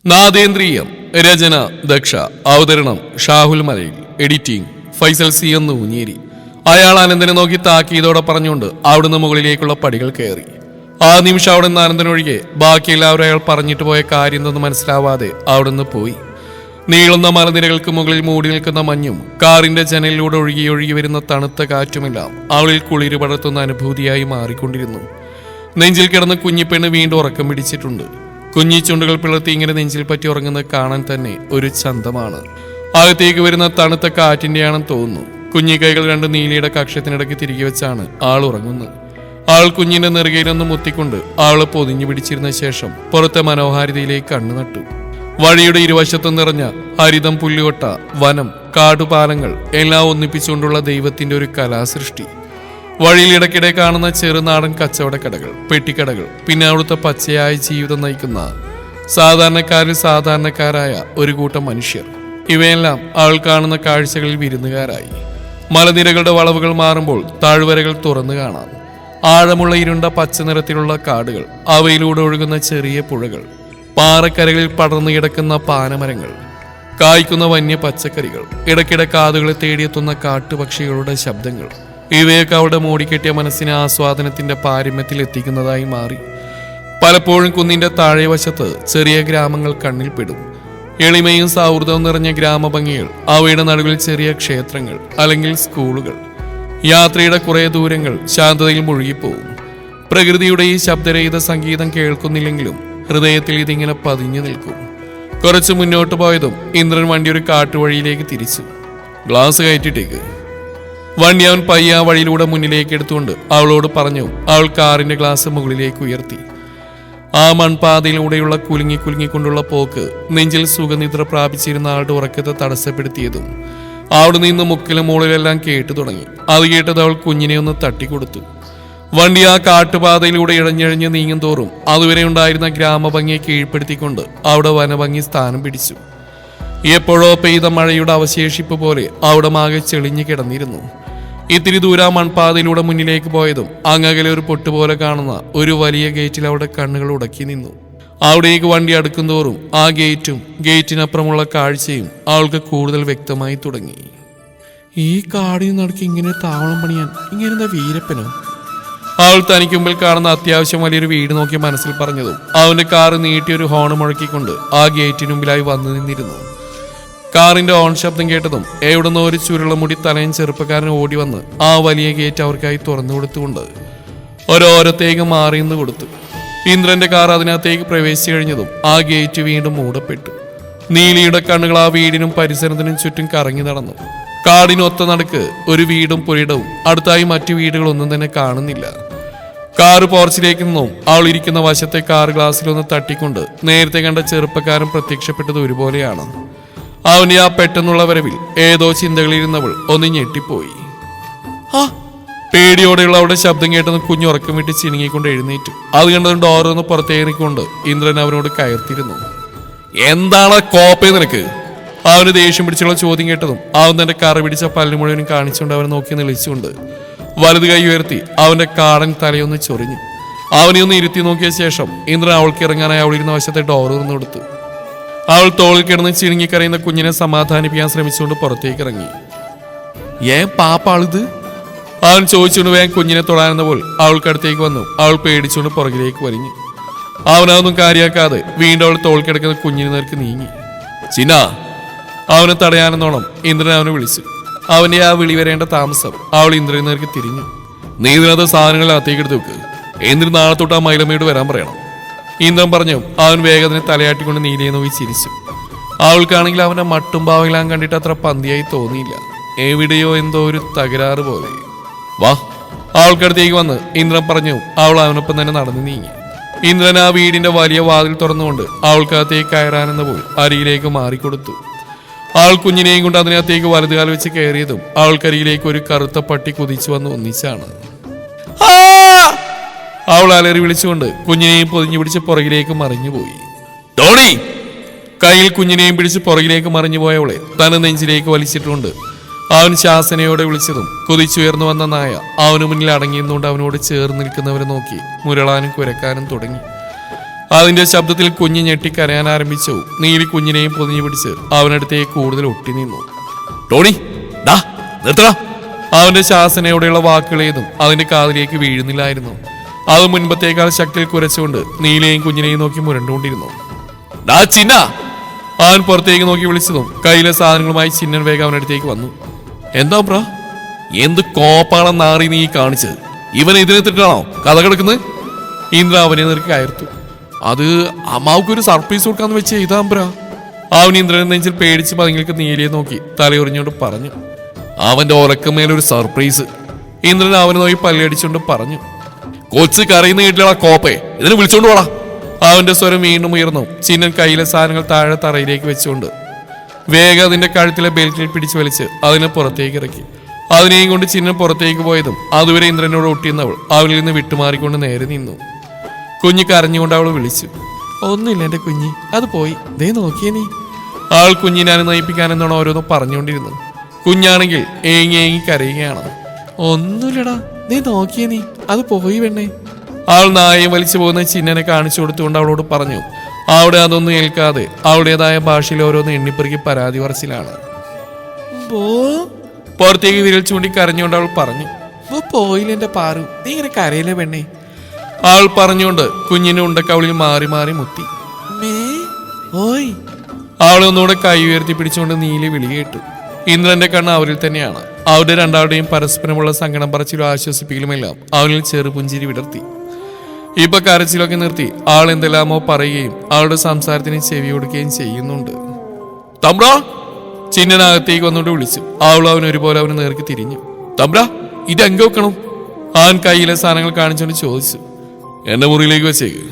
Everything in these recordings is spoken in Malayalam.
നാദേന്ദ്രിയം. രചന ദക്ഷ. അവതരണം ഷാഹുൽ മലയിൽ. എഡിറ്റിംഗ് ഫൈസൽ സി എന്ന് ഊഞ്ഞേരി. അയാൾ അനന്തനെ നോക്കി താക്കിയതോടെ പറഞ്ഞുകൊണ്ട് അവിടുന്ന് മുകളിലേക്കുള്ള പടികൾ കയറി. ആ നിമിഷം അവിടെ നിന്ന് അനന്തനൊഴികെ ബാക്കി എല്ലാവരും അയാൾ പറഞ്ഞിട്ട് പോയ കാര്യം എന്തെന്ന് മനസ്സിലാവാതെ അവിടുന്ന് പോയി. നീളുന്ന മലനിരകൾക്ക് മുകളിൽ മൂടി നിൽക്കുന്ന മഞ്ഞും കാറിന്റെ ജനലിലൂടെ ഒഴുകി വരുന്ന തണുത്ത കാറ്റുമെല്ലാം അവളിൽ കുളിര് പടർത്തുന്ന അനുഭൂതിയായി മാറിക്കൊണ്ടിരുന്നു. നെഞ്ചിൽ കിടന്ന് കുഞ്ഞിപ്പെണ്ണ് വീണ്ടും ഉറക്കം പിടിച്ചിട്ടുണ്ട്. കുഞ്ഞി ചുണ്ടുകൾ പിളർത്തി ഇങ്ങനെ നെഞ്ചിൽ പറ്റി ഉറങ്ങുന്നത് കാണാൻ തന്നെ ഒരു ചന്തമാണ്. അകത്തേക്ക് വരുന്ന തണുത്ത കാറ്റിന്റെയാണെന്ന് തോന്നുന്നു. കുഞ്ഞി കൈകൾ രണ്ട് നീലിയുടെ കക്ഷത്തിനിടയ്ക്ക് തിരികെ വെച്ചാണ് ആൾ ഉറങ്ങുന്നത്. ആൾ കുഞ്ഞിന്റെ നെറുകയിലൊന്ന് മുത്തിക്കൊണ്ട് ആളെ പൊതിഞ്ഞു പിടിച്ചിരുന്ന ശേഷം പുറത്തെ മനോഹാരിതയിലേക്ക് കണ്ണു നട്ടു. വഴിയുടെ ഇരുവശത്തും നിറഞ്ഞ ഹരിതം, പുല്ലുകൊട്ട, വനം, കാടുപാലങ്ങൾ എല്ലാം ഒന്നിപ്പിച്ചുകൊണ്ടുള്ള ദൈവത്തിന്റെ ഒരു കലാസൃഷ്ടി. വഴിയിൽ ഇടയ്ക്കിടെ കാണുന്ന ചെറുനാടൻ കച്ചവടക്കടകൾ, പെട്ടിക്കടകൾ, പിന്നെ അവിടുത്തെ പച്ചയായ ജീവിതം നയിക്കുന്ന സാധാരണക്കാരിൽ സാധാരണക്കാരായ ഒരു കൂട്ടം മനുഷ്യർ, ഇവയെല്ലാം അവൾ കാണുന്ന കാഴ്ചകളിൽ വിരുന്നുകാരായി. മലനിരകളുടെ വളവുകൾ മാറുമ്പോൾ താഴ്വരകൾ തുറന്നു കാണാം. ആഴമുള്ള ഇരുണ്ട പച്ച നിറത്തിലുള്ള കാടുകൾ, അവയിലൂടെ ഒഴുകുന്ന ചെറിയ പുഴകൾ, പാറക്കരകളിൽ പടർന്നു കിടക്കുന്ന പാനമരങ്ങൾ, കായ്ക്കുന്ന വന്യ പച്ചക്കറികൾ, ഇടയ്ക്കിടെ കാതുകളെ തേടിയെത്തുന്ന കാട്ടുപക്ഷികളുടെ ശബ്ദങ്ങൾ, ഇവയൊക്കെ അവിടെ മൂടിക്കെട്ടിയ മനസ്സിനെ ആസ്വാദനത്തിന്റെ പാരമ്യത്തിൽ എത്തിക്കുന്നതായി മാറി. പലപ്പോഴും കുന്നിന്റെ താഴെ വശത്ത് ചെറിയ ഗ്രാമങ്ങൾ കണ്ണിൽപ്പെടും. എളിമയും സൗഹൃദവും നിറഞ്ഞ ഗ്രാമഭംഗികൾ, അവയുടെ നടുവിൽ ചെറിയ ക്ഷേത്രങ്ങൾ അല്ലെങ്കിൽ സ്കൂളുകൾ. യാത്രയുടെ കുറെ ദൂരങ്ങൾ ശാന്തതയിൽ മുഴുകിപ്പോവും. പ്രകൃതിയുടെ ഈ ശബ്ദരഹിത സംഗീതം കേൾക്കുന്നില്ലെങ്കിലും ഹൃദയത്തിൽ ഇതിങ്ങനെ പതിഞ്ഞു നിൽക്കും. കുറച്ച് മുന്നോട്ട് പോയതും ഇന്ദ്രൻ വണ്ടി ഒരു കാട്ടുവഴിയിലേക്ക് തിരിച്ചു. ഗ്ലാസ് കയറ്റിട്ടേക്ക്. വണ്ടി അവൻ പയ്യ വഴിയിലൂടെ മുന്നിലേക്ക് എടുത്തുകൊണ്ട് അവളോട് പറഞ്ഞു. അവൾ കാറിന്റെ ഗ്ലാസ് മുകളിലേക്ക് ഉയർത്തി. ആ മൺപാതയിലൂടെയുള്ള കുലുങ്ങിക്കൊണ്ടുള്ള പോക്ക് നെഞ്ചിൽ സുഖനിദ്ര പ്രാപിച്ചിരുന്ന ആളുടെ ഉറക്കത്തെ തടസ്സപ്പെടുത്തിയതും അവിടെ നിന്ന് മുക്കിലും മുകളിലെല്ലാം കേട്ടു തുടങ്ങി. അത് കേട്ടത് അവൾ കുഞ്ഞിനെ ഒന്ന് തട്ടിക്കൊടുത്തു. വണ്ടി ആ കാട്ടുപാതയിലൂടെ ഇഴഞ്ഞിഴഞ്ഞ് നീങ്ങും തോറും അതുവരെ ഉണ്ടായിരുന്ന ഗ്രാമഭംഗിയെ കീഴ്പ്പെടുത്തിക്കൊണ്ട് അവിടെ വനഭംഗി സ്ഥാനം പിടിച്ചു. എപ്പോഴോ പെയ്ത മഴയുടെ അവശേഷിപ്പ് പോലെ അവിടെ മാകെ ചെളിഞ്ഞു കിടന്നിരുന്നു. ഇത്തിരി ദൂരം മൺപാതയിലൂടെ മുന്നിലേക്ക് പോയതും അങ്ങകലെ ഒരു പൊട്ടുപോലെ കാണുന്ന ഒരു വലിയ ഗേറ്റിൽ അവിടെ കണ്ണുകൾ ഉടക്കി നിന്നു. അവിടേക്ക് വണ്ടി അടുക്കും തോറും ആ ഗേറ്റും ഗേറ്റിനപ്പുറമുള്ള കാഴ്ചയും അവൾക്ക് കൂടുതൽ വ്യക്തമായി തുടങ്ങി. ഈ കാടിന് നടക്കി ഇങ്ങനെ താവളം പണിയാൻ ഇങ്ങനെ വീരപ്പനോ? അവൾ തനിക്ക് മുമ്പിൽ കാണുന്ന അത്യാവശ്യം വലിയൊരു വീട് നോക്കി മനസ്സിൽ പറഞ്ഞതും അവന്റെ കാറ് നീട്ടിയൊരു ഹോൺ മുഴക്കിക്കൊണ്ട് ആ ഗേറ്റിന് മുമ്പിലായി വന്നു നിന്നിരുന്നു. കാറിന്റെ ഓൺ ശബ്ദം കേട്ടതും എവിടുന്നോ ഒരു ചുരുളമുടി തലയും ചെറുപ്പക്കാരൻ ഓടി വന്ന് ആ വലിയ ഗേറ്റ് അവർക്കായി തുറന്നു കൊടുത്തുകൊണ്ട് ഓരോരത്തേക്ക് മാറിയെന്ന് കൊടുത്തു. ഇന്ദ്രന്റെ കാർ അതിനകത്തേക്ക് പ്രവേശിച്ചു കഴിഞ്ഞതും ആ ഗേറ്റ് വീണ്ടും മൂടപ്പെട്ടു. നീലിയുടെ കണ്ണുകൾ ആ വീടിനും പരിസരത്തിനും ചുറ്റും കറങ്ങി നടന്നു. കാടിനൊത്ത നടുക്ക് ഒരു വീടും പുരയിടവും, അടുത്തായി മറ്റു വീടുകളൊന്നും തന്നെ കാണുന്നില്ല. കാറ് പോർച്ചിലേക്ക് നിന്നും അവൾ ഇരിക്കുന്ന വശത്തെ കാർ ഗ്ലാസ്സിലൊന്ന് തട്ടിക്കൊണ്ട് നേരത്തെ കണ്ട ചെറുപ്പക്കാരൻ പ്രത്യക്ഷപ്പെട്ടത് ഒരുപോലെയാണ്. അവന്റെ ആ പെട്ടെന്നുള്ള വരവിൽ ഏതോ ചിന്തകളിരുന്നവൾ ഒന്ന് ഞെട്ടിപ്പോയി. പേടിയോടെയുള്ള അവളുടെ ശബ്ദം കേട്ടെന്ന് കുഞ്ഞുറക്കം വിട്ട് ചിനുങ്ങിക്കൊണ്ട് എഴുന്നേറ്റു. അത് കണ്ടതും ഡോറൊന്ന് പുറത്തേറിക്കൊണ്ട് ഇന്ദ്രൻ അവനോട് കയർത്തിരുന്നു. എന്താണ് കോപ്പേ നിനക്ക്? അവന് ദേഷ്യം പിടിച്ചുള്ള ചോദ്യം കേട്ടതും അവൻ തന്റെ കറ പിടിച്ച പല്ല് മുഴുവനും കാണിച്ചുകൊണ്ട് അവനെ നോക്കി നിളിച്ചുകൊണ്ട് വലത് കൈ ഉയർത്തി അവന്റെ കാടൻ തലയൊന്ന് ചൊറിഞ്ഞു. അവനെ ഒന്ന് ഇരുത്തി നോക്കിയ ശേഷം ഇന്ദ്രൻ അവൾക്ക് ഇറങ്ങാനായി അവളിരുന്ന വശത്തെ ഡോർ തുറന്നു കൊടുത്തു. അവൾ തോളിൽ കിടന്ന് ചിണുങ്ങിക്കറിയുന്ന കുഞ്ഞിനെ സമാധാനിപ്പിക്കാൻ ശ്രമിച്ചുകൊണ്ട് പുറത്തേക്ക് ഇറങ്ങി. പാപ്പാളിത്? അവൻ ചോദിച്ചുകൊണ്ട് വേഗം കുഞ്ഞിനെ തൊടാനെന്ന പോൽ അവൾക്കടുത്തേക്ക് വന്നു. അവൾ പേടിച്ചുകൊണ്ട് പുറകിലേക്ക് വലിഞ്ഞു. അവനതൊന്നും കാര്യാക്കാതെ വീണ്ടും അവൾ തോൾ കിടക്കുന്ന കുഞ്ഞിന് നേർക്ക് നീങ്ങി. ചിന്ന! അവനെ തടയാനെന്നോണം ഇന്ദ്രൻ അവനെ വിളിച്ചു. അവന്റെ ആ വിളി വരേണ്ട താമസം അവൾ ഇന്ദ്രന് നേർക്ക് തിരിഞ്ഞു. നീ ഇതിനകത്ത് സാധനങ്ങൾ അകത്തേക്ക് എടുത്ത് വെക്ക്. എന്നിട്ട് നാളെ തൊട്ട് ആ മൈലമ്മയോട് വരാൻ പറയണം. ഇന്ദ്രൻ പറഞ്ഞു. അവൻ വേഗത്തിന് തലയാട്ടിക്കൊണ്ട് നീലയെ നോക്കി ചിരിച്ചു. അവൾക്കാണെങ്കിൽ അവന്റെ മട്ടും ഭാവെല്ലാം കണ്ടിട്ട് അത്ര പന്തിയായി തോന്നിയില്ല. എവിടെയോ എന്തോ ഒരു തകരാറ് പോലെ. വാ! അവൾക്കടുത്തേക്ക് വന്ന് ഇന്ദ്രൻ പറഞ്ഞു. അവൾ അവനൊപ്പം തന്നെ നടന്നു നീങ്ങി. ഇന്ദ്രൻ ആ വീടിന്റെ വലിയ വാതിൽ തുറന്നുകൊണ്ട് അവൾക്കകത്തേക്ക് കയറാനെന്ന പോൽ അരിയിലേക്ക് മാറിക്കൊടുത്തു. അവൾ കുഞ്ഞിനെയും കൊണ്ട് അതിനകത്തേക്ക് വലതുകാൽ വെച്ച് കയറിയതും അവൾക്കരിയിലേക്ക് ഒരു കറുത്ത പട്ടി കുതിച്ചു വന്ന് ഒന്നിച്ചാണ്. അവൾ അലറി വിളിച്ചുകൊണ്ട് കുഞ്ഞിനെയും പൊതിഞ്ഞു പിടിച്ച് പുറകിലേക്ക് മറിഞ്ഞുപോയി. ടോണി! കയ്യിൽ കുഞ്ഞിനെയും പിടിച്ച് പുറകിലേക്ക് മറിഞ്ഞുപോയവളെ തന്നെ നെഞ്ചിലേക്ക് വലിച്ചിട്ടുണ്ട് അവൻ ശാസനയോടെ വിളിച്ചതും കുതിച്ചുയർന്നു വന്ന നായ അവന് മുന്നിൽ അടങ്ങിയെന്നുകൊണ്ട് അവനോട് ചേർന്ന് നിൽക്കുന്നവരെ നോക്കി മുരളാനും കുരക്കാനും തുടങ്ങി. അതിന്റെ ശബ്ദത്തിൽ കുഞ്ഞ് ഞെട്ടിക്കരയാൻ ആരംഭിച്ചു. നീലി കുഞ്ഞിനെയും പൊതിഞ്ഞു പിടിച്ച് അവനടുത്തേക്ക് കൂടുതൽ ഒട്ടി നിന്നു. ടോണി ഡാ നിർത്തടാ. അവന്റെ ശാസനയോടെയുള്ള വാക്കുകളേതും അതിന്റെ കാതിലേക്ക് വീഴുന്നില്ലായിരുന്നു. അത് മുൻപത്തേക്കാൾ ശക്തിയിൽ കുരച്ചുകൊണ്ട് നീലയും കുഞ്ഞിനെയും നോക്കി മുരണ്ടുകൊണ്ടിരുന്നു. ഡാ ചിന്ന. അവൻ പുറത്തേക്ക് നോക്കി വിളിച്ചതും കയ്യിലെ സാധനങ്ങളുമായി ചിന്നൻ വേഗം അവനടുത്തേക്ക് വന്നു. എന്താ ബ്രാ? എന്ത് കോപ്പാളം നാറി നീ കാണിച്ചത്? ഇവൻ ഇതിനെത്തിട്ടാണോ കഥ കിടക്കുന്നത്? ഇന്ദ്ര അവനെ നിറക്കി കയർത്തു. അത് അമ്മാവക്കൊരു സർപ്രൈസ് കൊടുക്കാന്ന് വെച്ച് ചെയ്താമ്പ്രാ. അവൻ ഇന്ദ്രനെ നെഞ്ചിൽ പേടിച്ച് പതുങ്ങൾക്ക് നീലിയെ നോക്കി തലയുറിഞ്ഞുകൊണ്ട് പറഞ്ഞു. അവന്റെ ഉറക്കമേലൊരു സർപ്രൈസ്. ഇന്ദ്രൻ അവനെ നോക്കി പല്ലടിച്ചുകൊണ്ട് പറഞ്ഞു. കൊച്ചു കരയുന്ന വീട്ടിലുള്ള കോപ്പേ, ഇതിനെ വിളിച്ചോണ്ട് പോടാ. അവന്റെ സ്വരം വീണ്ടും ഉയർന്നു. ചിന്നൻ കയ്യിലെ സാധനങ്ങൾ താഴെ തറയിലേക്ക് വെച്ചുകൊണ്ട് വേഗം അതിന്റെ കഴുത്തിലെ ബെൽറ്റിൽ പിടിച്ചു വലിച്ച് അതിനെ പുറത്തേക്ക് ഇറക്കി. അതിനെയും കൊണ്ട് ചിന്നൻ പുറത്തേക്ക് പോയതും അതുവരെ ഇന്ദ്രനോട് ഒട്ടിയെന്നവൾ അവളിൽ നിന്ന് വിട്ടുമാറിക്കൊണ്ട് നേരെ നിന്നു. കുഞ്ഞ് കരഞ്ഞുകൊണ്ട് അവൾ വിളിച്ചു. ഒന്നുമില്ല എന്റെ കുഞ്ഞി, അത് പോയി. ദേ നോക്കിയേ നീ. അവൾ കുഞ്ഞിനെ അനുനയിപ്പിക്കാനെന്നാണ് ഓരോന്ന് പറഞ്ഞുകൊണ്ടിരുന്നു. കുഞ്ഞാണെങ്കിൽ ഏങ്ങി ഏങ്ങി കരയുകയാണ്. ഒന്നുമില്ലടാ, ദേ നോക്കിയേ നീ, അത് പോയി പെണ്ണേ. അവൾ നായയും വലിച്ചു പോകുന്ന ചിന്നനെ കാണിച്ചു കൊടുത്തുകൊണ്ട് അവളോട് പറഞ്ഞു. അവിടെ അതൊന്നും ഏൽക്കാതെ അവളുടേതായ ഭാഷയിൽ ഓരോന്ന് എണ്ണിപ്പെറുക്കി പരാതി പറച്ചിലാണ്. പുറത്തേക്ക് വിരൽ ചൂണ്ടി കരഞ്ഞുകൊണ്ട് അവൾ പറഞ്ഞു. പോയില്ല എന്റെ പാറു, നീ ഇങ്ങനെ കരയില്ലേ പെണ്ണേ. അവൾ പറഞ്ഞുകൊണ്ട് കുഞ്ഞിന്റെ ഉണ്ടക്കവളിൽ മാറി മാറി മുത്തി. ഓയ്. അവളെ ഒന്നുകൂടെ കൈ ഉയർത്തി പിടിച്ചുകൊണ്ട് നീലി വിളി കേട്ടു. ഇന്ദ്രന്റെ കണ്ണ് അവരിൽ തന്നെയാണ്. അവരുടെ രണ്ടാളുടെയും പരസ്പരമുള്ള സങ്കടം പറച്ചിലും ആശ്വസിപ്പിക്കലുമെല്ലാം അവളിൽ ചെറുപുഞ്ചിരി വിടർത്തി. ഇപ്പൊ കരച്ചിലൊക്കെ നിർത്തി ആൾ എന്തെല്ലാമോ പറയുകയും അവളുടെ സംസാരത്തിന് ചെവി കൊടുക്കുകയും ചെയ്യുന്നുണ്ട്. തമ്പ്രാ. ചിന്നനകത്തേക്ക് വന്നുകൊണ്ട് വിളിച്ചു. അവൾ അവൻ ഒരുപോലെ അവന് നേർക്ക് തിരിഞ്ഞു. തമ്പ്രാ, ഇത് എങ്ക വെക്കണം? അവൻ കയ്യിലെ സാധനങ്ങൾ കാണിച്ചുകൊണ്ട് ചോദിച്ചു. എന്റെ മുറിയിലേക്ക് വെച്ചേക്ക്.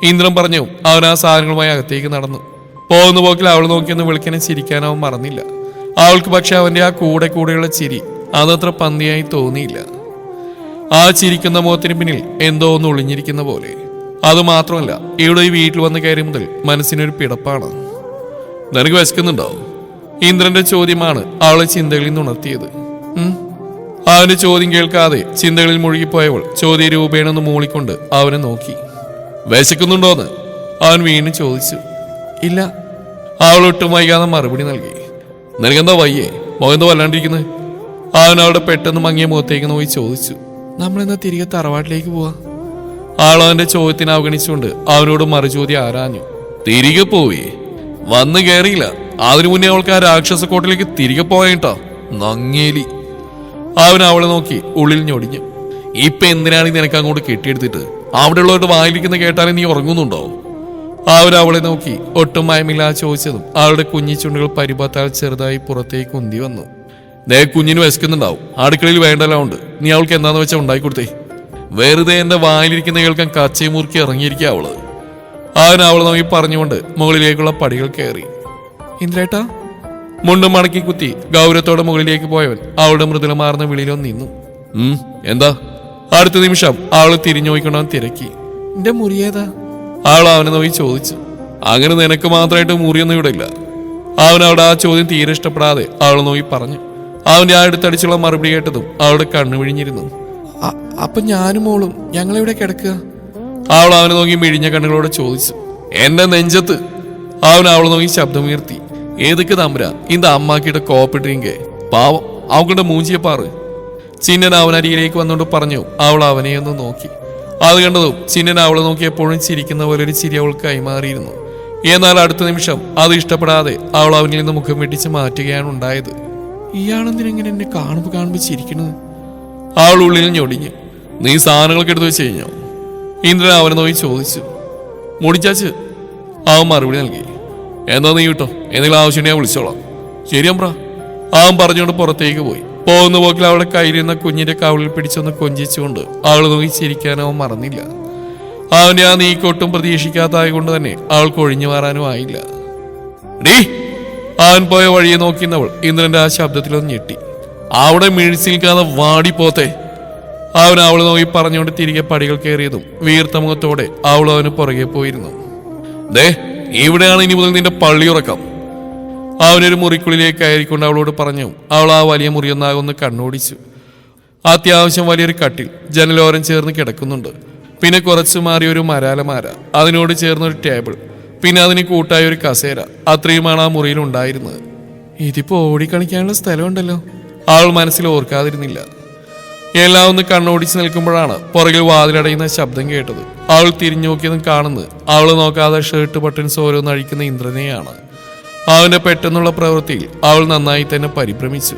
ഇന്ദ്രൻ പറഞ്ഞു. അവൻ ആ സാധനങ്ങളുമായി അകത്തേക്ക് നടന്നു. പോകുന്ന പോക്കിൽ അവൾ നോക്കിയൊന്ന് വിളിക്കാനും ചിരിക്കാൻ അവൻ മറന്നില്ല. അവൾക്ക് പക്ഷെ അവന്റെ ആ കൂടെയുള്ള ചിരി അതത്ര പന്തിയായി തോന്നിയില്ല. ആ ചിരിക്കുന്ന മുഖത്തിന് പിന്നിൽ എന്തോ ഒന്ന് ഒളിഞ്ഞിരിക്കുന്ന പോലെ. അതുമാത്രമല്ല, ഇവിടെ ഈ വീട്ടിൽ വന്ന് കയറി മുതൽ മനസ്സിനൊരു പിടപ്പാണ്. നിനക്ക് വിശക്കുന്നുണ്ടോ? ഇന്ദ്രന്റെ ചോദ്യമാണ് അവളെ ചിന്തകളിൽ നിന്ന് ഉണർത്തിയത്. അവന്റെ ചോദ്യം കേൾക്കാതെ ചിന്തകളിൽ മുഴുകിപ്പോയവൾ ചോദ്യ രൂപേണൊന്ന് മൂളിക്കൊണ്ട് അവനെ നോക്കി. വിശക്കുന്നുണ്ടോന്ന് അവൻ വീണ്ടും ചോദിച്ചു. ഇല്ല. അവൾ ഒട്ടും വൈകാതെ മറുപടി നൽകി. നിനക്കെന്താ വയ്യേ? മുഖെന്താ വല്ലാണ്ടിരിക്കുന്നത്? അവൻ അവളുടെ പെട്ടെന്ന് മങ്ങിയ മുഖത്തേക്ക് നോക്കി ചോദിച്ചു. നമ്മളെന്നാ തിരികെ തറവാട്ടിലേക്ക് പോവാ? ആളവന്റെ ചോദ്യത്തിന് അവഗണിച്ചുകൊണ്ട് അവനോട് മറുചോദ്യം ആരാഞ്ഞു. തിരികെ പോവേ? വന്ന് കയറിയില്ല. അതിനു മുന്നേ അവൾക്ക് ആ രാക്ഷസക്കോട്ടിലേക്ക് തിരികെ പോയേട്ടാ നങ്ങേലി. അവൻ അവളെ നോക്കി ഉള്ളിൽ ഞൊടിഞ്ഞു. ഇപ്പൊ എന്തിനാണ് നിനക്ക് അങ്ങോട്ട് കെട്ടിയെടുത്തിട്ട്? അവിടെ ഉള്ളവരുടെ വായിലിരിക്കുന്ന കേട്ടാലേ നീ ഉറങ്ങുന്നുണ്ടോ? അവരവളെ നോക്കി ഒട്ടും മയമില്ലാതെ ചോദിച്ചതും അവളുടെ കുഞ്ഞിച്ചുണ്ടുകൾ പരിഭത്താൽ ചെറുതായി പുറത്തേക്ക് ഉന്തി വന്നു. നേ കുഞ്ഞിന് വിശക്കുന്നുണ്ടാവും. അടുക്കളയിൽ വേണ്ടല്ലോ ഉണ്ട്. നീ അവൾക്ക് എന്താന്ന് വെച്ചാൽ ഉണ്ടായിക്കൊടുത്തേ. വെറുതെ എന്റെ വായിലിരിക്കുന്ന കേൾക്കാൻ കച്ചയും മുറുക്കി ഇറങ്ങിയിരിക്കുക അവള്. അവൻ അവളെ നോക്കി പറഞ്ഞുകൊണ്ട് മുകളിലേക്കുള്ള പടികൾ കയറി. ഇന്ദ്രേട്ടാ. മുണ്ടും മടക്കി കുത്തി ഗൗരവത്തോടെ മുകളിലേക്ക് പോയവൻ അവളുടെ മൃദുലമാർന്ന വിളിയിലൊന്ന് നിന്നു. എന്താ? അടുത്ത നിമിഷം അവള് തിരിഞ്ഞു നോക്കിക്കൊണ്ടവൻ തിരക്കി. എന്റെ മുറിയേതാ? അവൾ അവനെ നോക്കി ചോദിച്ചു. അങ്ങനെ നിനക്ക് മാത്രമായിട്ട് മുറിയൊന്നും ഇവിടെ ഇല്ല. അവൻ അവിടെ ആ ചോദ്യം തീരെ ഇഷ്ടപ്പെടാതെ അവളെ നോക്കി പറഞ്ഞു. അവന്റെ ആ അടുത്തടിച്ചുള്ള മറുപടി കേട്ടതും അവളുടെ കണ്ണു വിഴിഞ്ഞിരുന്നു. അപ്പൊ ഞാനും മോളും ഞങ്ങളെവിടെ കിടക്കുക? അവൾ അവനെ നോക്കി മിഴിഞ്ഞ കണ്ണുകളോടെ ചോദിച്ചു. എന്റെ നെഞ്ചത്ത്. അവൻ അവളെ നോക്കി ശബ്ദമുയർത്തി. ഏതൊക്കെ തമ്പുര ഇന്ത അമ്മാക്കിയുടെ കോപ്പിട്ടിരിക്കെ പാവം അവളുടെ മൂഞ്ചിയെ പാറ്. ചിന്നൻ അവനരിയിലേക്ക് വന്നുകൊണ്ട് പറഞ്ഞു. അവൾ അവനെ ഒന്ന് നോക്കി. അത് കണ്ടതും ചിന്നൻ അവളെ നോക്കി എപ്പോഴും ചിരിക്കുന്ന പോലെ ഒരു ചിരി അവൾക്ക് കൈമാറിയിരുന്നു. എന്നാൽ അടുത്ത നിമിഷം അത് ഇഷ്ടപ്പെടാതെ അവൾ അവനിൽ നിന്ന് മുഖം വെട്ടിച്ച് മാറ്റുകയാണ് ഉണ്ടായത്. ഇയാളെന്തിനെങ്ങനെ എന്നെ കാണുമ്പോ ചിരിക്കണത്? അവൾ ഉള്ളിൽ ഞൊടിഞ്ഞു. നീ സാധനങ്ങളൊക്കെ എടുത്ത് വെച്ച് കഴിഞ്ഞോ? ഇന്ദ്രൻ അവനെ നോക്കി ചോദിച്ചു. മുടിച്ചാച്ച്. അവൻ മറുപടി നൽകി. എന്താ നീ കിട്ടോ? എന്തെങ്കിലും ആവശ്യമുണ്ടെങ്കിൽ ഞാൻ വിളിച്ചോളാം. ശരിയമ്പ്ര. അവൻ പറഞ്ഞുകൊണ്ട് പുറത്തേക്ക് പോയി. പോകുന്ന പോക്കിൽ അവളുടെ കയ്യിലിരുന്ന കുഞ്ഞിന്റെ കവിളിൽ പിടിച്ചൊന്ന് കൊഞ്ചിച്ചുകൊണ്ട് അവളെ നോക്കി ചിരിക്കാൻ അവൻ മറന്നില്ല. അവന്റെ ആ നീക്കൊട്ടും പ്രതീക്ഷിക്കാത്തതായ കൊണ്ട് തന്നെ അവൾക്ക് ഒഴിഞ്ഞു മാറാനും ആയില്ല. ഡീ. അവൻ പോയ വഴിയെ നോക്കിന്നവൾ ഇന്ദ്രന്റെ ആ ശബ്ദത്തിലൊന്ന് ഞെട്ടി. അവിടെ മിഴിച്ചു നിൽക്കാതെ വാടിപ്പോത്തെ. അവൻ അവളെ നോക്കി പറഞ്ഞുകൊണ്ട് തിരികെ പടികൾ കയറിയതും വീർത്ത മുഖത്തോടെ അവൾ അവന് പുറകെ പോയിരുന്നു. ദേ, ഇവിടെയാണ് ഇനി മുതൽ നിന്റെ പള്ളിയുറക്കം. അവനൊരു മുറിക്കുള്ളിലേക്ക് കയറിക്കൊണ്ട് അവളോട് പറഞ്ഞു. അവൾ ആ വലിയ മുറിയൊന്നാകൊന്ന് കണ്ണോടിച്ചു. അത്യാവശ്യം വലിയൊരു കട്ടിൽ ജനലോരം ചേർന്ന് കിടക്കുന്നുണ്ട്. പിന്നെ കുറച്ചു മാറിയ ഒരു മരാലമാര, അതിനോട് ചേർന്നൊരു ടേബിൾ, പിന്നെ അതിന് കൂട്ടായ ഒരു കസേര, അത്രയുമാണ് ആ മുറിയിൽ ഉണ്ടായിരുന്നത്. ഇതിപ്പോ ഓടിക്കളിക്കാനുള്ള സ്ഥലമുണ്ടല്ലോ, അവൾ മനസ്സിൽ ഓർക്കാതിരുന്നില്ല. എല്ലാം ഒന്ന് കണ്ണോടിച്ച് നിൽക്കുമ്പോഴാണ് പുറകിൽ വാതിലടയുന്ന ശബ്ദം കേട്ടത്. അവൾ തിരിഞ്ഞു നോക്കിയതും കാണുന്നത് അവൾ നോക്കാതെ ഷർട്ട് ബട്ടൺസ് ഓരോന്ന് അഴിക്കുന്ന ഇന്ദ്രനെയാണ്. അവന്റെ പെട്ടെന്നുള്ള പ്രവൃത്തിയിൽ അവൾ നന്നായി തന്നെ പരിഭ്രമിച്ചു.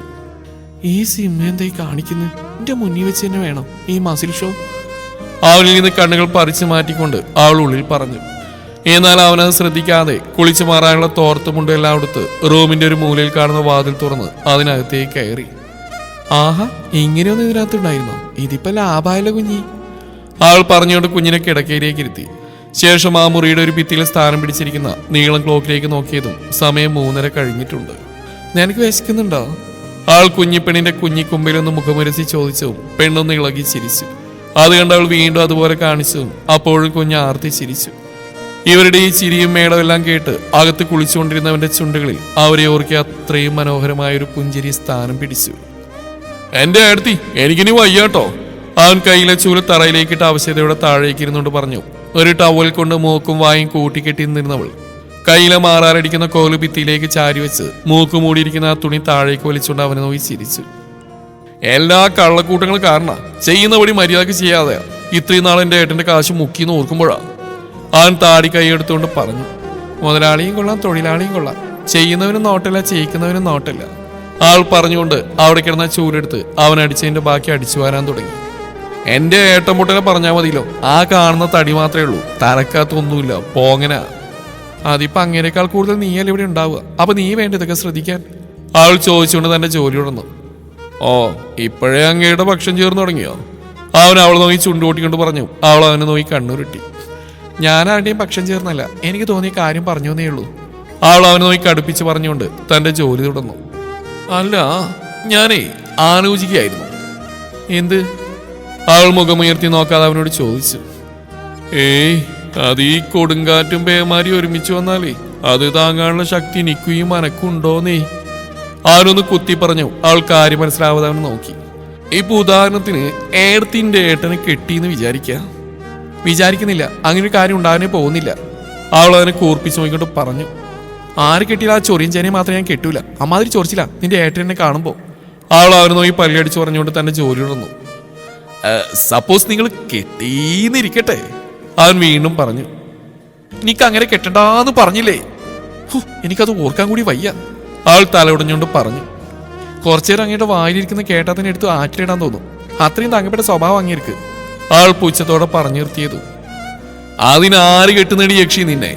ഈ സിനിമ എന്തായി കാണിക്കുന്നു? എന്റെ മുന്നിൽ വെച്ച് തന്നെ വേണം ഈ മസിൽ ഷോ? അവനിൽ നിന്ന് കണ്ണുകൾ പറിച്ചു മാറ്റിക്കൊണ്ട് അവൾ ഉള്ളിൽ പറഞ്ഞു. എന്നാൽ അവനത് ശ്രദ്ധിക്കാതെ കുളിച്ചു മാറാനുള്ള തോർത്തുമുണ്ട് എല്ലാം എടുത്ത് റൂമിന്റെ ഒരു മൂലയിൽ കാണുന്ന വാതിൽ തുറന്ന് അതിനകത്തേക്ക് കയറി. ആഹാ, ഇങ്ങനെയൊന്നും ഇതിനകത്തുണ്ടായിരുന്നോ? ഇതിപ്പോ ലാഭായല്ലോ കുഞ്ഞി, അവൾ പറഞ്ഞുകൊണ്ട് കുഞ്ഞിനെ കിടക്കയിലേക്ക് ഇരുത്തി. ശേഷം ആ മുറിയുടെ ഒരു ഭിത്തിയിൽ സ്ഥാനം പിടിച്ചിരിക്കുന്ന നീളം ക്ലോക്കിലേക്ക് നോക്കിയതും സമയം 3:30 കഴിഞ്ഞിട്ടുണ്ട്. നിനക്ക് വിശക്കുന്നുണ്ടോ? അവൾ കുഞ്ഞിപ്പെണ്ണിന്റെ കുഞ്ഞിക്കുമ്പിലൊന്ന് മുഖമുരസി ചോദിച്ചതും പെണ്ണൊന്ന് ഇളകി ചിരിച്ചു. അത് കണ്ട് അവൾ വീണ്ടും അതുപോലെ കാണിച്ചതും അപ്പോഴും കുഞ്ഞ് ആർത്തി ചിരിച്ചു. ഇവരുടെ ഈ ചിരിയും മേളമെല്ലാം കേട്ട് അകത്ത് കുളിച്ചുകൊണ്ടിരുന്നവന്റെ ചുണ്ടുകളിൽ അവരെ ഓർക്കി അത്രയും മനോഹരമായ ഒരു പുഞ്ചിരി സ്ഥാനം പിടിച്ചു. എന്റെ അടുത്തി, എനിക്കിനി വയ്യാട്ടോ, അവൻ കയ്യിലെ ചൂല് തറയിലേക്കിട്ട് ആവശ്യതയോടെ താഴേക്ക് ഇരുന്നുകൊണ്ട് പറഞ്ഞു. ഒരു ടവൽ കൊണ്ട് മൂക്കും വായും കൂട്ടിക്കെട്ടി നിന്നിരുന്നവൾ കയ്യിലെ മാറാറടിക്കുന്ന കോല് ഭിത്തിയിലേക്ക് ചാരി വെച്ച് മൂക്ക് മൂടിയിരിക്കുന്ന ആ തുണി താഴേക്ക് വലിച്ചുകൊണ്ട് അവനെ നോക്കി ചിരിച്ചു. എല്ലാ കള്ളക്കൂട്ടങ്ങളും കാരണം ചെയ്യുന്നപടി മര്യാദക്ക് ചെയ്യാതെ ഇത്രയും നാൾ എന്റെ ഏട്ടന്റെ കാശ് മുക്കിന്ന് ഓർക്കുമ്പോഴാ, അവൻ താടി കൈയെടുത്തുകൊണ്ട് പറഞ്ഞു. മുതലാളിയും കൊള്ളാം, തൊഴിലാളിയും കൊള്ളാം, ചെയ്യുന്നവനും നോട്ടല്ല, ചെയ്യിക്കുന്നവനും നോട്ടല്ല. ആൾ പറഞ്ഞുകൊണ്ട് അവിടെ കിടന്ന ചൂലെടുത്ത് അവൻ അടിച്ചതിന്റെ ബാക്കി അടിച്ചു വരാൻ തുടങ്ങി. എന്റെ ഏട്ടൻപൊട്ടനെ പറഞ്ഞാൽ മതിയല്ലോ, ആ കാണുന്ന തടി മാത്രമേ ഉള്ളൂ, തലക്കകത്തൊന്നുമില്ല, പോങ്ങനാ. അതിപ്പോ അങ്ങനേക്കാൾ കൂടുതൽ നീയല്ല ഇവിടെ ഉണ്ടാവുക, അപ്പൊ നീ വേണ്ട ഇതൊക്കെ ശ്രദ്ധിക്കാൻ, അവൾ ചോദിച്ചുകൊണ്ട് തന്റെ ജോലി തുടർന്നു. ഓ, ഇപ്പോഴേ അങ്ങയുടെ പക്ഷം ചേർന്ന് തുടങ്ങിയോ? അവൻ അവളെ നോക്കി ചുണ്ടുകൂട്ടിക്കൊണ്ട് പറഞ്ഞു. അവൾ അവനെ നോക്കി കണ്ണുരുട്ടി. ഞാൻ ആരുടെയും പക്ഷം ചേർന്നല്ല, എനിക്ക് തോന്നിയ കാര്യം പറഞ്ഞു എന്നേ ഉള്ളൂ, അവൾ അവനെ നോക്കി കടുപ്പിച്ച് പറഞ്ഞുകൊണ്ട് തന്റെ ജോലി തുടർന്നു. അല്ല, ഞാനേ ആലോചിക്കുകയായിരുന്നു. എന്ത്? അവൾ മുഖമുയർത്തി നോക്കാതെ അവനോട് ചോദിച്ചു. ഏയ്, അത് ഈ കൊടുങ്കാറ്റും പേമാരി ഒരുമിച്ച് വന്നാലേ അത് താങ്ങാനുള്ള ശക്തി എനിക്കും മനക്കുണ്ടോന്നേ, അവനൊന്ന് കുത്തി പറഞ്ഞു. അവൾ കാര്യം മനസ്സിലാവാതെ അവനെ നോക്കി. ഇപ്പൊ ഉദാഹരണത്തിന് ഏടത്തിന്റെ ഏട്ടനെ കെട്ടിന്ന് വിചാരിക്കുന്നില്ല, അങ്ങനെ ഒരു കാര്യം ഉണ്ടാകാനേ പോകുന്നില്ല, അവൾ അവനെ കൂർപ്പിച്ച് നോക്കിക്കൊണ്ട് പറഞ്ഞു. ആര് കെട്ടിയില്ല, ആ ചൊറിയും ചേനയെ മാത്രമേ ഞാൻ കെട്ടൂല, അമ്മാതിരി ചൊറിച്ചില്ല നിന്റെ ഏട്ടനെ കാണുമ്പോ, അവൾ അവനെ നോക്കി പല്ലടിച്ചു പറഞ്ഞുകൊണ്ട് തന്നെ ജോലി തുടർന്നു. സപ്പോസ് നിങ്ങൾ കെട്ടീന്നിരിക്കട്ടെ, അവൻ വീണ്ടും പറഞ്ഞു. എനിക്ക് അങ്ങനെ കെട്ടണ്ടാന്ന് പറഞ്ഞില്ലേ? എനിക്കത് ഓർക്കാൻ കൂടി വയ്യ, അവൾ തലയുടഞ്ഞുകൊണ്ട് പറഞ്ഞു. കുറച്ചേരം അങ്ങയുടെ വായിലിരിക്കുന്ന കേട്ടാ തന്നെ എടുത്ത് ആറ്റിലിടാൻ തോന്നും, അത്രയും തങ്ങപ്പെട്ട സ്വഭാവം അങ്ങേർക്ക്, അവൾ പുച്ഛത്തോടെ പറഞ്ഞു നിർത്തിയതു. അതിനാര് കെട്ടുന്നടി യക്ഷി നിന്നെ?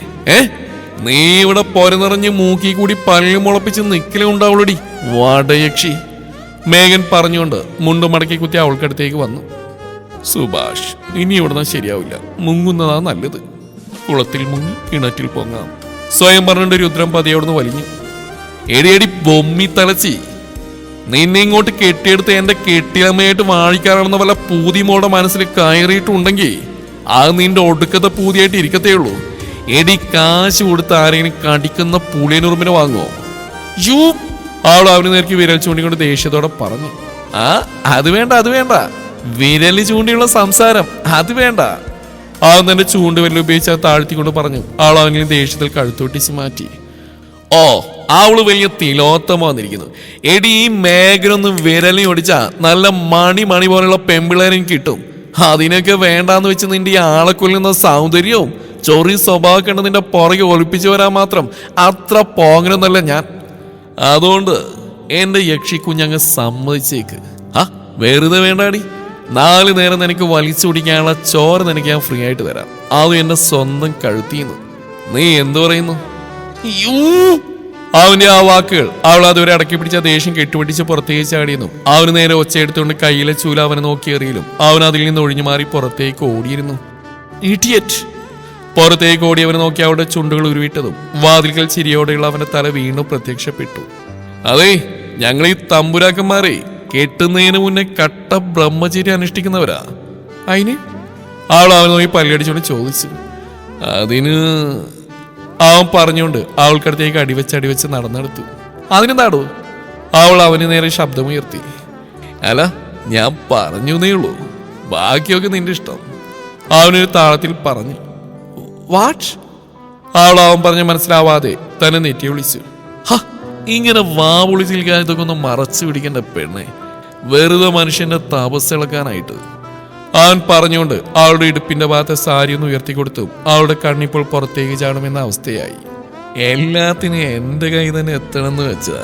നീ ഇവിടെ പൊരനിറഞ്ഞ് മൂക്കി കൂടി പല്ല് മുളപ്പിച്ച് നിക്കലേ ഉണ്ടാവുള്ളടി വടയക്ഷി, മേഘൻ പറഞ്ഞുകൊണ്ട് മുണ്ടു മടക്കി കുത്തി അവൾക്കടുത്തേക്ക് വന്നു. സുഭാഷ്, ഇനി ഇവിടുന്ന് ശരിയാവില്ല, മുങ്ങുന്നതാ നല്ലത്, കുളത്തിൽ മുങ്ങി കിണറ്റിൽ പൊങ്ങാം, സ്വയം പറഞ്ഞിട്ട് രുദ്രം പതിയോടുന്ന് വലിഞ്ഞു. എടിയടി ബൊമ്മി തലച്ചി, നിന്നെ ഇങ്ങോട്ട് കെട്ടിയെടുത്ത് എന്റെ കെട്ടിയമ്മയായിട്ട് വാഴിക്കാറാണെന്ന വല്ല പൂതിമോടെ മനസ്സിൽ കയറിയിട്ടുണ്ടെങ്കിൽ അത് നിന്റെ ഒടുക്കത്തെ പൂതിയായിട്ട് ഇരിക്കത്തേ ഉള്ളൂ. എടി, കാശ് കൊടുത്ത് ആരെങ്കിലും കടിക്കുന്ന പുളിയനുറുമ്പിനെ വാങ്ങുമോ? യു, അവൾ അവന് നേർക്ക് വിരൽ ചൂണ്ടിക്കൊണ്ട് ദേഷ്യത്തോടെ പറഞ്ഞു. അത് വേണ്ട, വിരല് ചൂണ്ടിയുള്ള സംസാരം അത് വേണ്ട, അവൻ തന്നെ ചൂണ്ടുവിരൽ ഉപയോഗിച്ച് അത് താഴ്ത്തിക്കൊണ്ട് പറഞ്ഞു. അവൾ അവനിൽ ദേഷ്യത്തിൽ കഴുത്തൊട്ടിച്ച് മാറ്റി. ഓ, അവള് വലിയ തിലോത്തമ വന്നിരിക്കുന്നു. എടി, ഈ മേഖലൊന്ന് വിരലിൽ ഒടിച്ചാ നല്ല മണി പോലുള്ള പെമ്പിളേരും കിട്ടും. അതിനൊക്കെ വേണ്ടാന്ന് വെച്ച് നിന്റെ ഈ ആളെ കൊല്ലുന്ന സൗന്ദര്യവും ചൊറി സ്വഭാവം കണ്ട് നിന്റെ പുറകെ ഒളിപ്പിച്ചു വരാൻ മാത്രം അത്ര പോങ്ങനൊന്നല്ല ഞാൻ. അതുകൊണ്ട് എന്റെ യക്ഷി കുഞ്ഞങ്ങ് സമ്മതിച്ചേക്ക്. വെറുതെ വേണ്ടാടി, 4 നേരം നിനക്ക് വലിച്ചു കുടിക്കാനുള്ള ചോര നിനക്ക് ഞാൻ ഫ്രീ ആയിട്ട് തരാം, അത് എന്റെ സ്വന്തം കഴുത്തിന്ന്. നീ എന്തു പറയുന്നു? അവന്റെ ആ വാക്കുകൾ അവൾ അതുവരെ അടക്കി പിടിച്ച ദേഷ്യം കെട്ടുപിടിച്ച് പുറത്തേക്ക് ചാടിയെന്നു. അവന് നേരെ ഒച്ചയെടുത്തുകൊണ്ട് കയ്യിലെ ചൂല അവനെ നോക്കിയെറിയലും അവൻ അതിൽ നിന്ന് ഒഴിഞ്ഞു മാറി പുറത്തേക്ക് ഓടിയിരുന്നു. ഇഡിയറ്റ്! പുറത്തേക്ക് ഓടിയവനെ നോക്കി അവളുടെ ചുണ്ടുകൾ ഉരുവിട്ടതും വാതിൽക്കൽ ചിരിയോടെയുള്ള അവന്റെ തല വീണ്ടും പ്രത്യക്ഷപ്പെട്ടു. അതെ, ഞങ്ങൾ ഈ തമ്പുരാക്കന്മാരെ കെട്ടുന്നതിന് മുന്നേ കട്ട ബ്രഹ്മചര്യം അനുഷ്ഠിക്കുന്നവരാ. അതിന്? അവൾ അവനെ നോക്കി പല്ലടിച്ചോണ്ട് ചോദിച്ചു. അതിന്, അവൻ പറഞ്ഞുകൊണ്ട് അവൾക്കടുത്തേക്ക് അടിവെച്ച് നടന്നെടുത്തു. അതിനെന്താടോ? അവൾ അവന് നേരെ ശബ്ദമുയർത്തി. അല്ല, ഞാൻ പറഞ്ഞേ ഉള്ളൂ, ബാക്കിയൊക്കെ നിന്റെ ഇഷ്ടം. അവനൊരു താളത്തിൽ പറഞ്ഞു. വാട്ട്? അവൻ പറഞ്ഞ് മനസ്സിലാവാതെ തന്നെ നെറ്റി വിളിച്ചു. ഹ, ഇങ്ങനെ വിളിച്ച് നിൽക്കാൻ ഇതൊക്കെ ഒന്ന് മറച്ചു പിടിക്കേണ്ട പെണ്ണെ, വെറുതെ മനുഷ്യന്റെ തപസ് ഇളക്കാനായിട്ട്. അവൻ പറഞ്ഞുകൊണ്ട് അവളുടെ ഇടുപ്പിന്റെ ഭാഗത്തെ സാരി ഒന്ന് ഉയർത്തിക്കൊടുത്തു. അവളുടെ കണ്ണിപ്പോൾ പുറത്തേക്ക് ചാടുമെന്ന അവസ്ഥയായി. എല്ലാത്തിനും എന്റെ കൈ തന്നെ എത്തണമെന്ന് വെച്ചാ,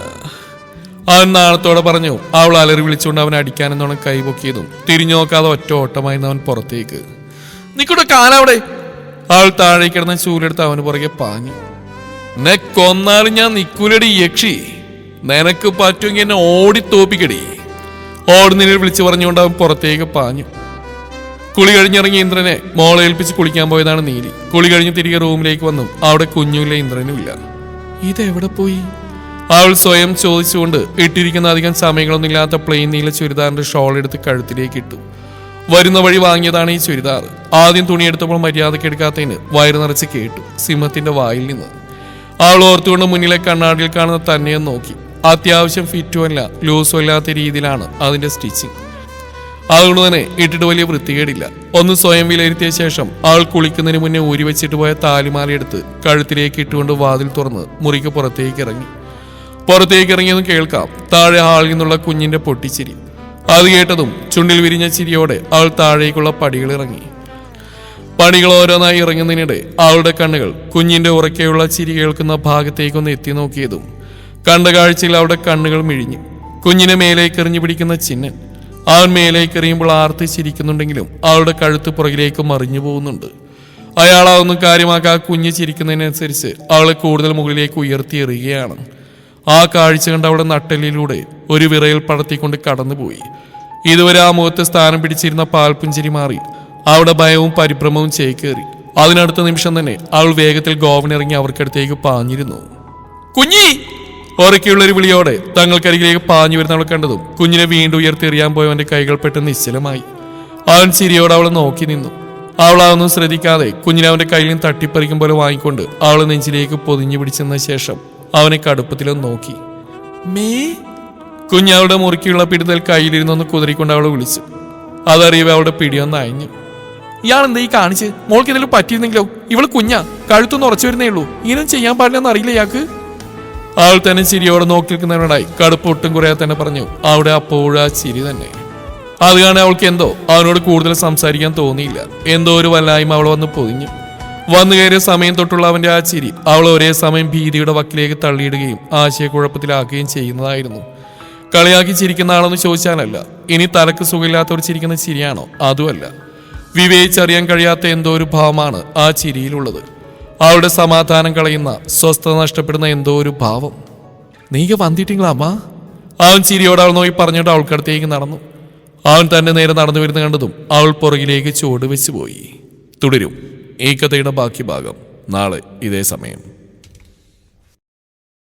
അവൻ നാളത്തോടെ പറഞ്ഞു. അവൾ അലറി വിളിച്ചുകൊണ്ട് അവൻ അടിക്കാനെന്നോണം കൈ പൊക്കിയതും തിരിഞ്ഞു നോക്കാതെ ഒറ്റ ഓട്ടമായിരുന്നു അവൻ പുറത്തേക്ക്. നിക്കൂടെ കാലവിടെ! അവൾ താഴേക്ക് കിടന്ന ചൂലെടുത്ത് അവന് പുറകെ പാഞ്ഞു. എന്നെ കൊന്നാലും ഞാൻ നിക്കൂലടി യക്ഷി, നിനക്ക് പറ്റുമെങ്കിൽ എന്നെ ഓടി തോപ്പിക്കടി. ഓടുന്നതിനെ വിളിച്ചു പറഞ്ഞുകൊണ്ട് അവൻ പുറത്തേക്ക് പാഞ്ഞു. കുളി കഴിഞ്ഞിറങ്ങിയ ഇന്ദ്രനെ മോളെ ഏൽപ്പിച്ച് കുളിക്കാൻ പോയതാണ് നീലി. കുളി കഴിഞ്ഞ് തിരികെ റൂമിലേക്ക് വന്നു. അവിടെ കുഞ്ഞുമില്ല, ഇന്ദ്രനുമില്ല. ഇതെവിടെ പോയി? അവൾ സ്വയം ചോദിച്ചുകൊണ്ട് ഇട്ടിരിക്കുന്ന അധികം സമയങ്ങളൊന്നും ഇല്ലാത്ത പ്ലെയിൻ നീല ചുരിദാറിന്റെ ഷോൾ എടുത്ത് കഴുത്തിലേക്ക് ഇട്ടു. വരുന്ന വഴി വാങ്ങിയതാണ് ഈ ചുരിദാർ. ആദ്യം തുണിയെടുത്തപ്പോൾ മര്യാദയ്ക്ക് എടുക്കാത്തതിന് വയറ് നിറച്ച് കേട്ടു സിംഹത്തിന്റെ വായിൽ നിന്ന്. അവൾ ഓർത്തുകൊണ്ട് മുന്നിലെ കണ്ണാടിയിൽ കാണുന്ന തന്നെ നോക്കി. അത്യാവശ്യം ഫിറ്റും അല്ല ലൂസും അല്ലാത്ത രീതിയിലാണ് അതിന്റെ സ്റ്റിച്ചിങ്. അതുകൊണ്ട് തന്നെ ഇട്ടിട്ട് വലിയ വൃത്തികേടില്ല. ഒന്ന് സ്വയം വിലയിരുത്തിയ ശേഷം അവൾ കുളിക്കുന്നതിന് മുന്നേ ഊരി വെച്ചിട്ട് പോയ താലിമാലയെടുത്ത് കഴുത്തിലേക്ക് ഇട്ടുകൊണ്ട് വാതിൽ തുറന്ന് മുറിക്ക് പുറത്തേക്ക് ഇറങ്ങിയതും കേൾക്കാം താഴെ ഹാളിൽ നിന്നുള്ള കുഞ്ഞിന്റെ പൊട്ടിച്ചിരി. അത് കേട്ടതും ചുണ്ടിൽ വിരിഞ്ഞ ചിരിയോടെ അവൾ താഴേക്കുള്ള പടികൾ ഇറങ്ങി. പടികൾ ഓരോന്നായി ഇറങ്ങുന്നതിനിടെ അവളുടെ കണ്ണുകൾ കുഞ്ഞിന്റെ ഉറക്കെയുള്ള ചിരി കേൾക്കുന്ന ഭാഗത്തേക്കൊന്ന് എത്തി നോക്കിയതും കണ്ട കാഴ്ചയിൽ അവളുടെ കണ്ണുകൾ മിഴിഞ്ഞു. കുഞ്ഞിനെ മേലേക്ക് എറിഞ്ഞു പിടിക്കുന്ന ചിന്നൻ. അവൻ മേലേക്ക് എറിയുമ്പോൾ ആർത്തി ചിരിക്കുന്നുണ്ടെങ്കിലും അവളുടെ കഴുത്ത് പുറകിലേക്ക് മറിഞ്ഞു പോകുന്നുണ്ട്. അയാൾ അതൊന്നും കാര്യമാക്കാ കുഞ്ഞ് ചിരിക്കുന്നതിനനുസരിച്ച് അവളെ കൂടുതൽ മുകളിലേക്ക് ഉയർത്തി എറിയുകയാണ്. ആ കാഴ്ച കണ്ട് അവളുടെ നട്ടെല്ലിലൂടെ ഒരു വിറയൽ പടർത്തിക്കൊണ്ട് കടന്നുപോയി. ഇതുവരെ ആ മുഖത്ത് സ്ഥാനം പിടിച്ചിരുന്ന പാൽപുഞ്ചിരി മാറി അവിടെ ഭയവും പരിഭ്രമവും ചേക്കേറി. അതിനടുത്ത നിമിഷം തന്നെ അവൾ വേഗത്തിൽ ഗോവനിറങ്ങി അവർക്കടുത്തേക്ക് പാഞ്ഞിരുന്നു. കുഞ്ഞി! ഉറക്കെയുള്ളൊരു വിളിയോടെ തങ്ങൾക്കരികിലേക്ക് പാഞ്ഞു വരുന്നവൾ കണ്ടതും കുഞ്ഞിനെ വീണ്ടും ഉയർത്തെറിയാൻ പോയവന്റെ കൈകൾ പെട്ടെന്ന് നിശ്ചലമായി. അവൻ ചിരിയോടെ അവളെ നോക്കി നിന്നു. അവൾ അതൊന്നും ശ്രദ്ധിക്കാതെ കുഞ്ഞിനെ അവന്റെ കയ്യിൽ നിന്ന് തട്ടിപ്പറിക്കും പോലെ വാങ്ങിക്കൊണ്ട് അവളെ നെഞ്ചിലേക്ക് പൊതിഞ്ഞു പിടിച്ചെന്ന ശേഷം അവനെ കടുപ്പത്തിലൊന്ന് നോക്കി. മേ! കുഞ്ഞവളുടെ മുറുക്കിയുള്ള പിടിതൽ കയ്യിലിരുന്നൊന്ന് കുതിരിക്കൊണ്ട് അവളെ വിളിച്ചു. അതറിയവേ അവളുടെ പിടിയൊന്ന് അയഞ്ഞു. ഇയാൾ എന്താ ഈ കാണിച്ച്? മോൾക്ക് എന്തെങ്കിലും പറ്റിയിരുന്നെങ്കിലോ? ഇവള് കുഞ്ഞാ, കഴുത്തൊന്ന് ഉറച്ചു വരുന്നേ ഉള്ളൂ. ഇങ്ങനെ ചെയ്യാൻ പാടില്ലെന്ന് അറിയില്ല ഇയാൾക്ക്. അവൾ തന്നെ ചിരിയോടെ നോക്കി നിൽക്കുന്നവനോടായി കടുപ്പ് ഒട്ടും കുറയാതെ തന്നെ പറഞ്ഞു. അവിടെ അപ്പോഴാ ചിരി തന്നെ. അത് കാണാൻ അവൾക്ക് എന്തോ അവനോട് കൂടുതൽ സംസാരിക്കാൻ തോന്നിയില്ല. എന്തോ ഒരു വല്ലായ്മ അവൾ വന്ന് പൊതിഞ്ഞു. വന്നു കയറിയ സമയം തൊട്ടുള്ള അവന്റെ ആ ചിരി അവൾ ഒരേ സമയം ഭീതിയുടെ വക്കിലേക്ക് തള്ളിയിടുകയും ആശയക്കുഴപ്പത്തിലാക്കുകയും ചെയ്യുന്നതായിരുന്നു. കളിയാക്കി ചിരിക്കുന്ന ആളെന്ന് ചോദിച്ചാലല്ല, ഇനി തലക്ക് സുഖമില്ലാത്തവർ ചിരിക്കുന്ന ചിരിയാണോ? അതുമല്ല, വിവേചിച്ചറിയാൻ കഴിയാത്ത എന്തോ ഒരു ഭാവമാണ് ആ ചിരിയിലുള്ളത്. അവളുടെ സമാധാനം കളയുന്ന, സ്വസ്ഥത നഷ്ടപ്പെടുന്ന എന്തോ ഒരു ഭാവം. നീക്ക് വന്നിട്ടിങ്ങളാ അമ്മ? അവൻ ചിരിയോടെ അവൾ നോക്കി പറഞ്ഞിട്ട് അവൾക്കടുത്തേക്ക് നടന്നു. അവൻ തന്നെ നേരെ നടന്നു വരുന്ന കണ്ടതും അവൾ പുറകിലേക്ക് ചുവട് വെച്ച് പോയി. തുടരും ഈ കഥയുടെ ബാക്കി ഭാഗം നാളെ ഇതേ സമയം.